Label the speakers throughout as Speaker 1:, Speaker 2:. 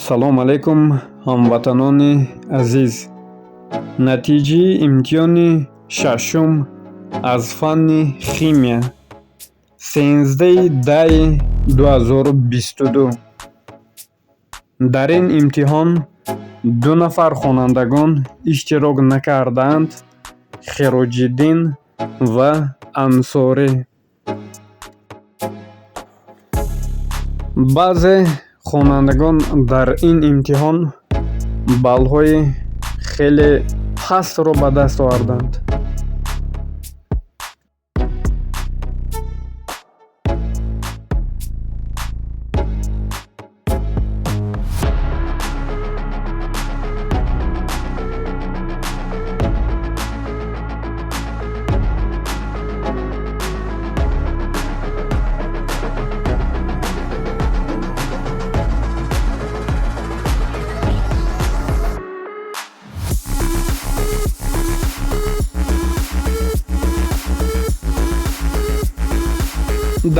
Speaker 1: салом алейкум ҳамватанони азиз. Натиҷаи имтиҳони шашум аз фанни химия 13/10/2022. Дар ин имтиҳон 2 нафар хонандагон иштирок накарданд: Хироҷиддин ва Ансорӣ. баъзе хонандагон дар ин имтиҳон баллҳои хеле пастро ба даст оварданд.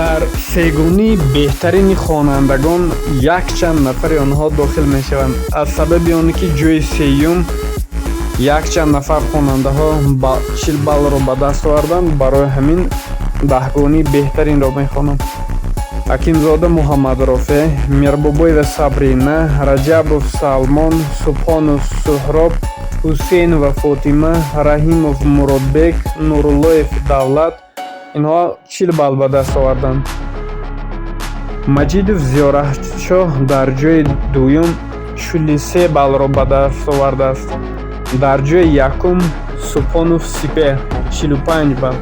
Speaker 1: дар сегунии беҳтарини хонандагон якчанд нафари онҳо дохил мешаванд. Аз сабаби оне ки ҷойи сеюм якчанд нафар хонандаҳо 40 баллро ба даст оварданд, барои ҳамин даҳгони беҳтаринро мехонам. Акимзода Муҳаммадрофе, Мирбобоева Сабрина, Раҷабов Салмон, Субҳонов Суҳроб, Ҳусейнова Фотима, Раҳимов Муродбек, Нуруллоев Давлат инҳо 40 балл ба даст оварданд. Маҷидов Зиёратшоҳ дар ҷойи дуюм 43 баллро ба даст овардааст. Дар ҷойи якум Субҳонов Сипеҳ 45 балл.